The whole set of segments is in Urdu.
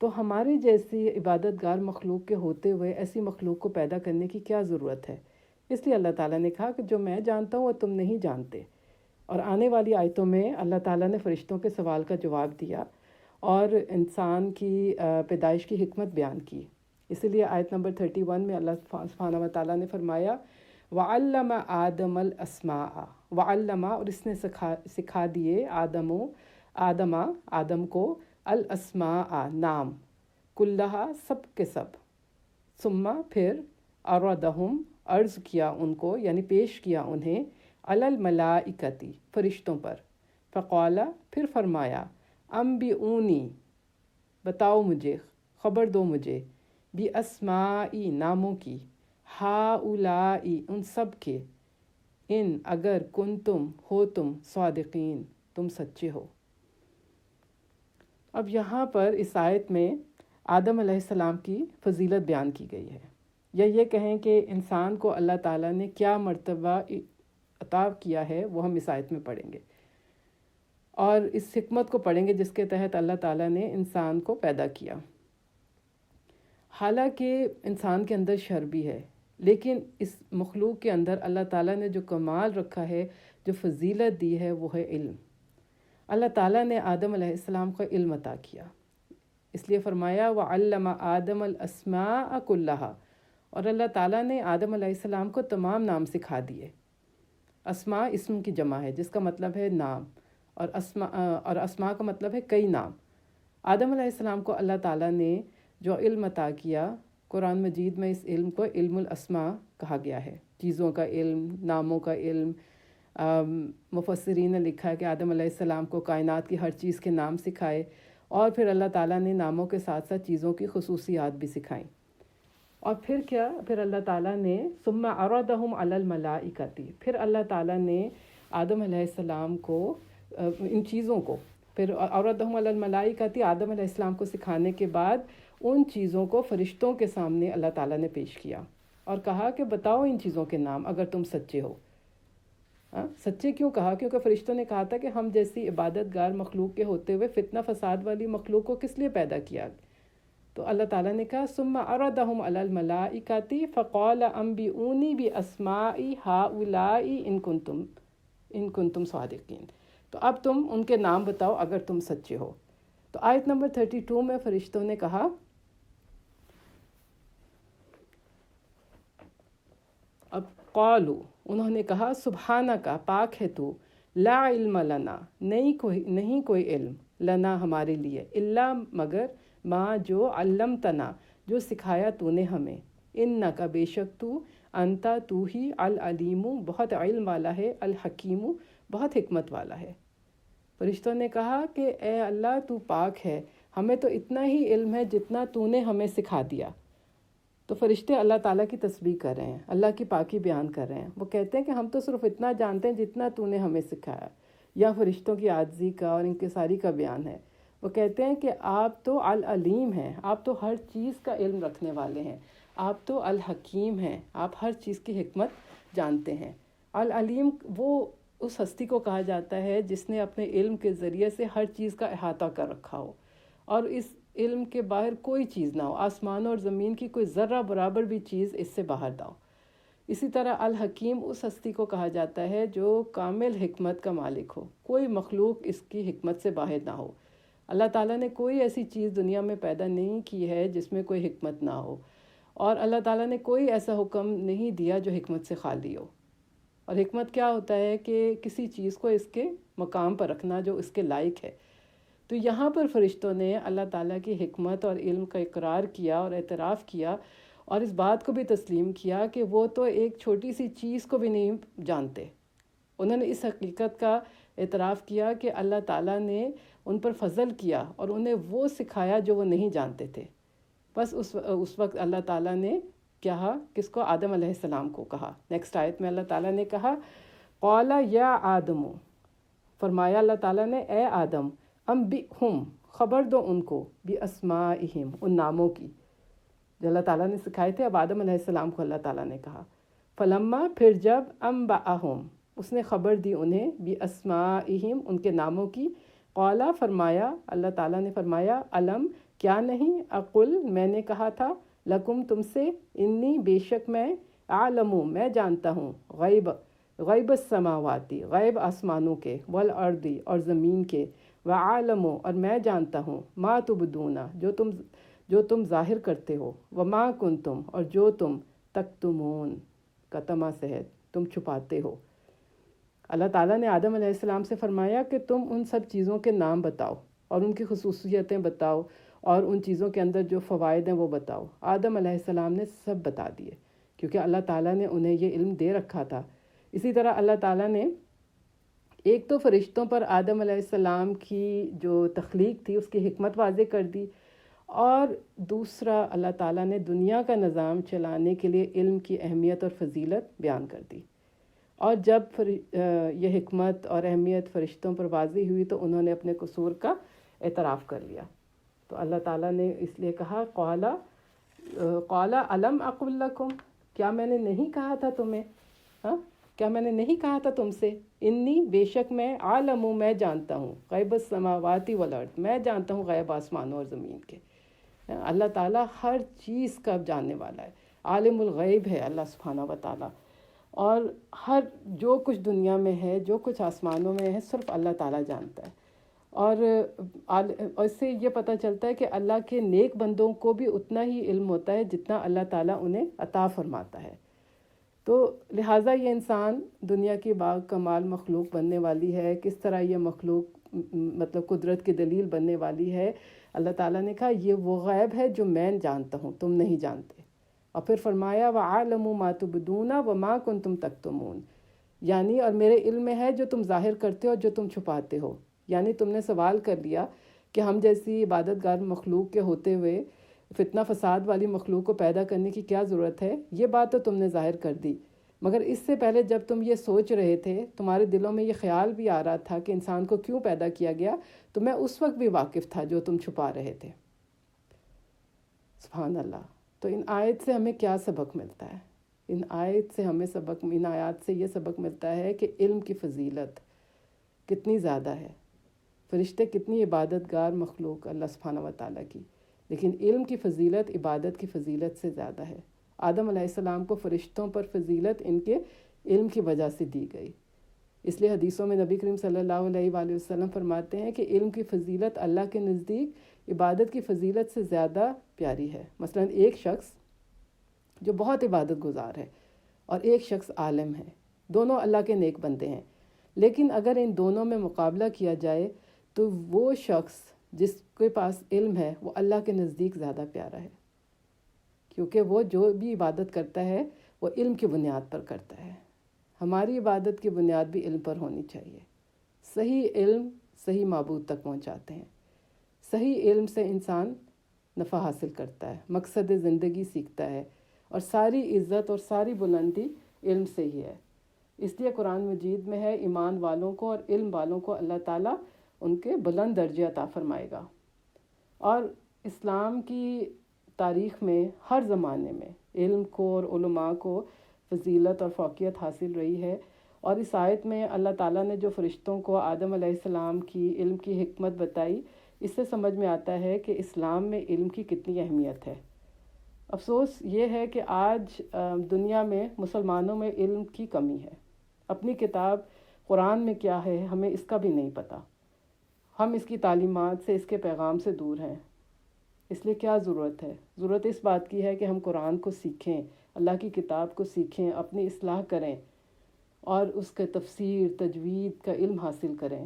تو ہماری جیسی عبادت گار مخلوق کے ہوتے ہوئے ایسی مخلوق کو پیدا کرنے کی کیا ضرورت ہے؟ اس لیے اللہ تعالیٰ نے کہا کہ جو میں جانتا ہوں وہ تم نہیں جانتے. اور آنے والی آیتوں میں اللہ تعالیٰ نے فرشتوں کے سوال کا جواب دیا اور انسان کی پیدائش کی حکمت بیان کی. اسی لیے آیت نمبر 31 میں اللہ سبحانہ و تعالیٰ نے فرمایا وَعَلَّمَ آدَمَ الْأَسْمَاءَ وَعَلَّمَ، اور اس نے سکھا دیے آدم کو الاسماء نام، کلہا سب کے سب، ثم پھر عرضہم عرض کیا ان کو یعنی پیش کیا انہیں علی الملائکتی فرشتوں پر، فقال پھر فرمایا انبئونی بتاؤ مجھے، خبر دو مجھے، باسمائی ناموں کی، ہاؤلائی ان سب کے، ان اگر کنتم ہو تم صادقین تم سچے ہو. اب یہاں پر اس آیت میں آدم علیہ السلام کی فضیلت بیان کی گئی ہے، یا یہ کہیں کہ انسان کو اللہ تعالیٰ نے کیا مرتبہ عطا کیا ہے وہ ہم اس آیت میں پڑھیں گے، اور اس حکمت کو پڑھیں گے جس کے تحت اللہ تعالیٰ نے انسان کو پیدا کیا. حالانکہ انسان کے اندر شر بھی ہے، لیکن اس مخلوق کے اندر اللہ تعالیٰ نے جو کمال رکھا ہے، جو فضیلت دی ہے، وہ ہے علم. اللہ تعالیٰ نے آدم علیہ السلام کو علم عطا کیا، اس لیے فرمایا وَعَلَّمَ آدَمَ الْأَسْمَاءَ كُلَّهَا، اور اللہ تعالیٰ نے آدم علیہ السلام کو تمام نام سکھا دیے. اسماء اسم کی جمع ہے جس کا مطلب ہے نام، اور اسماء کا مطلب ہے کئی نام. آدم علیہ السلام کو اللہ تعالیٰ نے جو علم عطا کیا، قرآن مجید میں اس علم کو علم الاسماء کہا گیا ہے، چیزوں کا علم، ناموں کا علم. مفسرین نے لکھا ہے کہ آدم علیہ السلام کو کائنات کی ہر چیز کے نام سکھائے، اور پھر اللہ تعالیٰ نے ناموں کے ساتھ ساتھ چیزوں کی خصوصیات بھی سکھائیں. اور پھر کیا، پھر اللہ تعالیٰ نے ثم عرضہم علی الملائکتی، پھر اللہ تعالیٰ نے آدم علیہ السلام کو ان چیزوں کو، پھر عرضہم علی الملائکتی، آدم علیہ السلام کو سکھانے کے بعد ان چیزوں کو فرشتوں کے سامنے اللہ تعالیٰ نے پیش کیا اور کہا کہ بتاؤ ان چیزوں کے نام اگر تم سچے ہو. سچے کیوں کہا؟ کیونکہ فرشتوں نے کہا تھا کہ ہم جیسی عبادت گار مخلوق کے ہوتے ہوئے فتنہ فساد والی مخلوق کو کس لیے پیدا کیا؟ تو اللہ تعالیٰ نے کہا ثم عرضہم علی الملائکتی فقال انبئونی باسماء ہؤلاء ان کنتم صادقین. تو اب تم ان کے نام بتاؤ اگر تم سچے ہو. تو آیت نمبر 32 میں فرشتوں نے کہا اب قالو، انہوں نے کہا سبحانک، پاک ہے تو، لا علم لنا، نہیں کوئی علم، لنا ہمارے لیے، الا مگر ما جو علمتنا، جو سکھایا تو نے ہمیں، انک بے شک تو، انتا تو ہی، العلیم بہت علم والا ہے، الحکیم بہت حکمت والا ہے. فرشتوں نے کہا کہ اے اللہ تو پاک ہے، ہمیں تو اتنا ہی علم ہے جتنا تو نے ہمیں سکھا دیا. تو فرشتے اللہ تعالیٰ کی تسبیح کر رہے ہیں، اللہ کی پاکی بیان کر رہے ہیں. وہ کہتے ہیں کہ ہم تو صرف اتنا جانتے ہیں جتنا تو نے ہمیں سکھایا. یا فرشتوں کی عاجزی کا اور انکساری کا بیان ہے. وہ کہتے ہیں کہ آپ تو العلیم ہیں، آپ تو ہر چیز کا علم رکھنے والے ہیں، آپ تو الحکیم ہیں، آپ ہر چیز کی حکمت جانتے ہیں. العلیم وہ اس ہستی کو کہا جاتا ہے جس نے اپنے علم کے ذریعے سے ہر چیز کا احاطہ کر رکھا ہو، اور اس علم کے باہر کوئی چیز نہ ہو، آسمانوں اور زمین کی کوئی ذرہ برابر بھی چیز اس سے باہر نہ ہو. اسی طرح الحکیم اس ہستی کو کہا جاتا ہے جو کامل حکمت کا مالک ہو، کوئی مخلوق اس کی حکمت سے باہر نہ ہو. اللہ تعالیٰ نے کوئی ایسی چیز دنیا میں پیدا نہیں کی ہے جس میں کوئی حکمت نہ ہو، اور اللہ تعالیٰ نے کوئی ایسا حکم نہیں دیا جو حکمت سے خالی ہو. اور حکمت کیا ہوتا ہے کہ کسی چیز کو اس کے مقام پر رکھنا جو اس کے لائق ہے. تو یہاں پر فرشتوں نے اللہ تعالیٰ کی حکمت اور علم کا اقرار کیا اور اعتراف کیا، اور اس بات کو بھی تسلیم کیا کہ وہ تو ایک چھوٹی سی چیز کو بھی نہیں جانتے. انہوں نے اس حقیقت کا اعتراف کیا کہ اللہ تعالیٰ نے ان پر فضل کیا اور انہیں وہ سکھایا جو وہ نہیں جانتے تھے. بس اس وقت اللہ تعالیٰ نے کہا، کس کو؟ آدم علیہ السلام کو کہا. نیکسٹ آیت میں اللہ تعالیٰ نے کہا قال یا آدم، فرمایا اللہ تعالیٰ نے اے آدم، انبئہم خبر دو ان کو، باسمائہم ان ناموں کی جو اللہ تعالیٰ نے سکھائے تھے. اب آدم علیہ السلام کو اللہ تعالیٰ نے کہا فلما، پھر جب انبأہم اس نے خبر دی انہیں، باسمائہم ان کے ناموں کی، قال فرمایا اللہ تعالیٰ نے فرمایا علم کیا نہیں، اقل میں نے کہا تھا، لکم تم سے، انی بے شک میں، عالم میں جانتا ہوں، غیب السماواتی غیب آسمانوں کے، والارضی اور زمین کے، وعالم اور میں جانتا ہوں، ما تبدون جو تم ظاہر کرتے ہو، وما کنتم اور جو تم تکتمون کا تما سے ہے تم چھپاتے ہو۔ اللہ تعالیٰ نے آدم علیہ السلام سے فرمایا کہ تم ان سب چیزوں کے نام بتاؤ اور ان کی خصوصیتیں بتاؤ اور ان چیزوں کے اندر جو فوائد ہیں وہ بتاؤ۔ آدم علیہ السلام نے سب بتا دیے کیونکہ اللہ تعالیٰ نے انہیں یہ علم دے رکھا تھا۔ اسی طرح اللہ تعالیٰ نے ایک تو فرشتوں پر آدم علیہ السلام کی جو تخلیق تھی اس کی حکمت واضح کر دی، اور دوسرا اللہ تعالیٰ نے دنیا کا نظام چلانے کے لیے علم کی اہمیت اور فضیلت بیان کر دی۔ اور جب یہ حکمت اور اہمیت فرشتوں پر واضح ہوئی تو انہوں نے اپنے قصور کا اعتراف کر لیا۔ تو اللہ تعالیٰ نے اس لیے کہا، قال الم اقل لکم، کیا میں نے نہیں کہا تھا تمہیں، کیا میں نے نہیں کہا تھا تم سے، انی بے شک میں، عالم میں جانتا ہوں، غیب السماواتی والارض میں جانتا ہوں غیب آسمانوں اور زمین کے۔ اللہ تعالیٰ ہر چیز کا جاننے والا ہے، عالم الغیب ہے اللہ سبحانہ و تعالیٰ، اور ہر جو کچھ دنیا میں ہے، جو کچھ آسمانوں میں ہے، صرف اللہ تعالیٰ جانتا ہے۔ اور اس سے یہ پتہ چلتا ہے کہ اللہ کے نیک بندوں کو بھی اتنا ہی علم ہوتا ہے جتنا اللہ تعالیٰ انہیں عطا فرماتا ہے۔ تو لہٰذا یہ انسان دنیا کی باغ کمال مخلوق بننے والی ہے، کس طرح یہ مخلوق مطلب قدرت کی دلیل بننے والی ہے، اللہ تعالیٰ نے کہا یہ وہ غیب ہے جو میں جانتا ہوں، تم نہیں جانتے۔ اور پھر فرمایا وَعَالَمُ مَا تُبْدُونَ وَمَا كُنْتُمْ تَكْتُمُونَ، یعنی اور میرے علم میں ہے جو تم ظاہر کرتے ہو اور جو تم چھپاتے ہو۔ یعنی تم نے سوال کر لیا کہ ہم جیسی عبادت گار مخلوق کے ہوتے ہوئے فتنہ فساد والی مخلوق کو پیدا کرنے کی کیا ضرورت ہے، یہ بات تو تم نے ظاہر کر دی، مگر اس سے پہلے جب تم یہ سوچ رہے تھے، تمہارے دلوں میں یہ خیال بھی آ رہا تھا کہ انسان کو کیوں پیدا کیا گیا، تو میں اس وقت بھی واقف تھا جو تم چھپا رہے تھے۔ سبحان اللہ۔ تو ان آیت سے ہمیں کیا سبق ملتا ہے؟ ان آیات سے یہ سبق ملتا ہے کہ علم کی فضیلت کتنی زیادہ ہے۔ فرشتے کتنی عبادت گار مخلوق اللہ سبحانہ و تعالیٰ کی، لیکن علم کی فضیلت عبادت کی فضیلت سے زیادہ ہے۔ آدم علیہ السلام کو فرشتوں پر فضیلت ان کے علم کی وجہ سے دی گئی۔ اس لیے حدیثوں میں نبی کریم صلی اللہ علیہ وآلہ وسلم فرماتے ہیں کہ علم کی فضیلت اللہ کے نزدیک عبادت کی فضیلت سے زیادہ پیاری ہے۔ مثلا ایک شخص جو بہت عبادت گزار ہے اور ایک شخص عالم ہے، دونوں اللہ کے نیک بندے ہیں، لیکن اگر ان دونوں میں مقابلہ کیا جائے تو وہ شخص جس کے پاس علم ہے وہ اللہ کے نزدیک زیادہ پیارا ہے، کیونکہ وہ جو بھی عبادت کرتا ہے وہ علم کی بنیاد پر کرتا ہے۔ ہماری عبادت کی بنیاد بھی علم پر ہونی چاہیے۔ صحیح علم صحیح معبود تک پہنچاتے ہیں۔ صحیح علم سے انسان نفع حاصل کرتا ہے، مقصد زندگی سیکھتا ہے، اور ساری عزت اور ساری بلندی علم سے ہی ہے۔ اس لیے قرآن مجید میں ہے ایمان والوں کو اور علم والوں کو اللہ تعالیٰ ان کے بلند درجے عطا فرمائے گا۔ اور اسلام کی تاریخ میں ہر زمانے میں علم کو اور علماء کو فضیلت اور فوقیت حاصل رہی ہے۔ اور اس آیت میں اللہ تعالیٰ نے جو فرشتوں کو آدم علیہ السلام کی علم کی حکمت بتائی، اس سے سمجھ میں آتا ہے کہ اسلام میں علم کی کتنی اہمیت ہے۔ افسوس یہ ہے کہ آج دنیا میں مسلمانوں میں علم کی کمی ہے۔ اپنی کتاب قرآن میں کیا ہے ہمیں اس کا بھی نہیں پتہ، ہم اس کی تعلیمات سے، اس کے پیغام سے دور ہیں۔ اس لیے کیا ضرورت ہے؟ ضرورت اس بات کی ہے کہ ہم قرآن کو سیکھیں، اللہ کی کتاب کو سیکھیں، اپنی اصلاح کریں اور اس کے تفسیر تجوید کا علم حاصل کریں،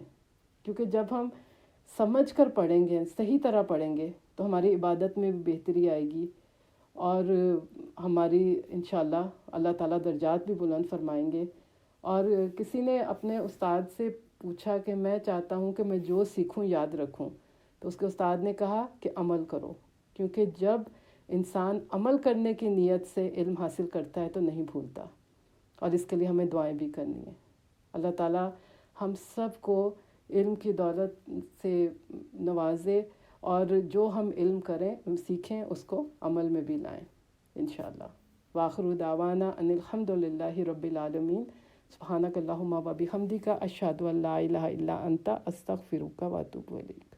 کیونکہ جب ہم سمجھ کر پڑھیں گے، صحیح طرح پڑھیں گے تو ہماری عبادت میں بھی بہتری آئے گی، اور ہماری انشاءاللہ اللہ تعالیٰ درجات بھی بلند فرمائیں گے۔ اور کسی نے اپنے استاد سے پوچھا کہ میں چاہتا ہوں کہ میں جو سیکھوں یاد رکھوں، تو اس کے استاد نے کہا کہ عمل کرو، کیونکہ جب انسان عمل کرنے کی نیت سے علم حاصل کرتا ہے تو نہیں بھولتا۔ اور اس کے لیے ہمیں دعائیں بھی کرنی ہیں۔ اللہ تعالیٰ ہم سب کو علم کی دولت سے نوازے، اور جو ہم علم کریں سیکھیں اس کو عمل میں بھی لائیں انشاءاللہ۔ وآخر دعوانا ان الحمد للہ رب العالمین۔ سبحانک اللہم و بحمدک، اشہد ان لا الہ الا انت، استغفرک و اتوب الیک۔